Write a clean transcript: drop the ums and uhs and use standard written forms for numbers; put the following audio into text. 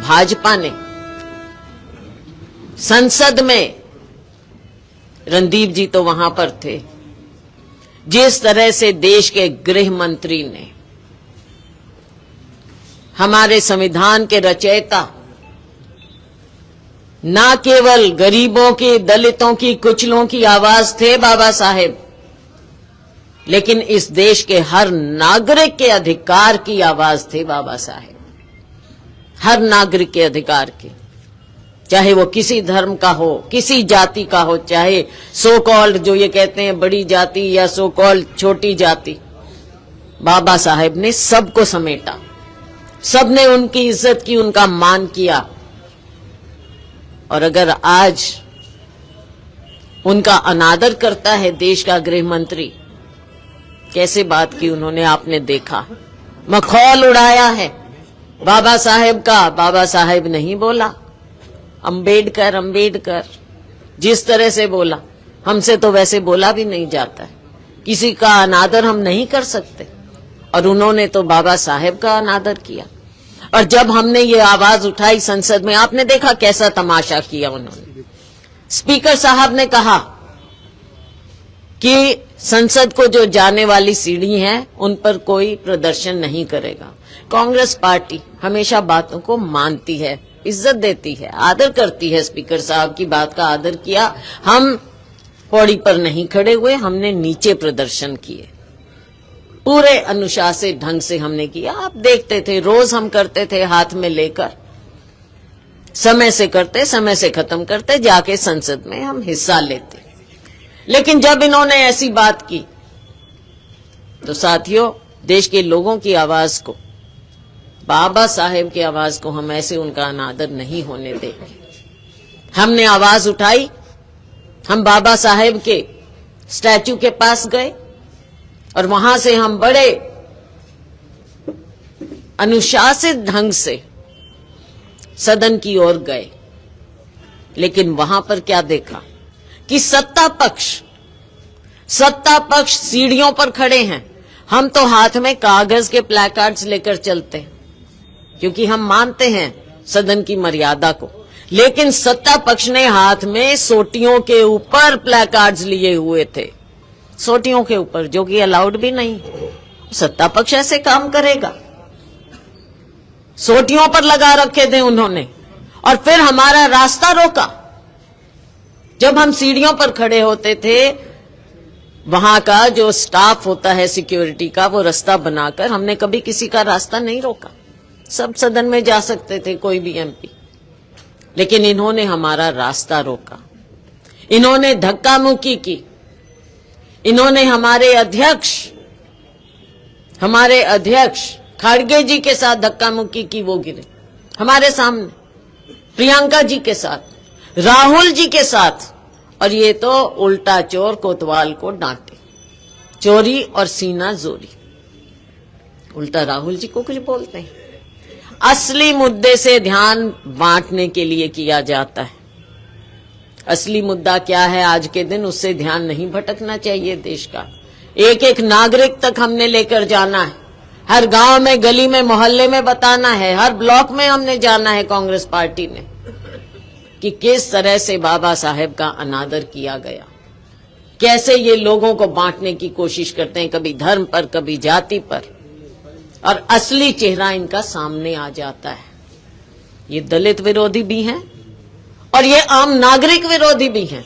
भाजपा ने संसद में, रणदीप जी तो वहां पर थे, जिस तरह से देश के गृह मंत्री ने, हमारे संविधान के रचयिता, ना केवल गरीबों की, दलितों की, कुचलों की आवाज थे बाबा साहेब, लेकिन इस देश के हर नागरिक के अधिकार की आवाज थे बाबा साहेब। हर नागरिक के अधिकार की, चाहे वो किसी धर्म का हो, किसी जाति का हो, चाहे सो कॉल्ड जो ये कहते हैं बड़ी जाति या सो कॉल्ड छोटी जाति, बाबा साहेब ने सबको समेटा, सबने उनकी इज्जत की, उनका मान किया। और अगर आज उनका अनादर करता है देश का गृह मंत्री, कैसे बात की उन्होंने, आपने देखा, मखौल उड़ाया है बाबा साहेब का। बाबा साहेब नहीं बोला, अंबेडकर अंबेडकर जिस तरह से बोला, हमसे तो वैसे बोला भी नहीं जाता है, किसी का अनादर हम नहीं कर सकते, और उन्होंने तो बाबा साहेब का अनादर किया। और जब हमने ये आवाज उठाई संसद में, आपने देखा कैसा तमाशा किया उन्होंने। स्पीकर साहब ने कहा कि संसद को जो जाने वाली सीढ़ी है उन पर कोई प्रदर्शन नहीं करेगा। कांग्रेस पार्टी हमेशा बातों को मानती है, इज्जत देती है, आदर करती है। स्पीकर साहब की बात का आदर किया। हम पौड़ी पर नहीं खड़े हुए, हमने नीचे प्रदर्शन किए, पूरे अनुशासित ढंग से हमने किया। आप देखते थे, रोज हम करते थे, हाथ में लेकर, समय से करते, समय से खत्म करते, जाके संसद में हम हिस्सा लेते। लेकिन जब इन्होंने ऐसी बात की तो साथियों, देश के लोगों की आवाज को, बाबा साहेब की आवाज को हम ऐसे उनका अनादर नहीं होने देंगे। हमने आवाज उठाई, हम बाबा साहेब के स्टैच्यू के पास गए और वहां से हम बड़े अनुशासित ढंग से सदन की ओर गए। लेकिन वहां पर क्या देखा कि सत्ता पक्ष सीढ़ियों पर खड़े हैं। हम तो हाथ में कागज के प्लेकार्ड्स लेकर चलते हैं, क्योंकि हम मानते हैं सदन की मर्यादा को। लेकिन सत्ता पक्ष ने हाथ में सोटियों के ऊपर प्लेकार्ड्स लिए हुए थे, सोटियों के ऊपर, जो कि अलाउड भी नहीं। सत्ता पक्ष ऐसे काम करेगा? सोटियों पर लगा रखे थे उन्होंने, और फिर हमारा रास्ता रोका। जब हम सीढ़ियों पर खड़े होते थे, वहां का जो स्टाफ होता है सिक्योरिटी का, वो रास्ता बनाकर, हमने कभी किसी का रास्ता नहीं रोका। सब सदन में जा सकते थे, कोई भी एमपी। लेकिन इन्होंने हमारा रास्ता रोका, इन्होंने धक्का मुक्की की, इन्होंने हमारे अध्यक्ष खड़गे जी के साथ धक्का मुक्की की, वो गिरे हमारे सामने, प्रियंका जी के साथ, राहुल जी के साथ। और ये तो उल्टा चोर कोतवाल को डांटे, चोरी और सीना जोरी, उल्टा राहुल जी को कुछ बोलते हैं। असली मुद्दे से ध्यान बांटने के लिए किया जाता है। असली मुद्दा क्या है आज के दिन, उससे ध्यान नहीं भटकना चाहिए देश का। एक एक नागरिक तक हमने लेकर जाना है, हर गांव में, गली में, मोहल्ले में बताना है, हर ब्लॉक में हमने जाना है कांग्रेस पार्टी ने, कि किस तरह से बाबा साहेब का अनादर किया गया, कैसे ये लोगों को बांटने की कोशिश करते हैं, कभी धर्म पर, कभी जाति पर, और असली चेहरा इनका सामने आ जाता है। ये दलित विरोधी भी हैं और ये आम नागरिक विरोधी भी हैं।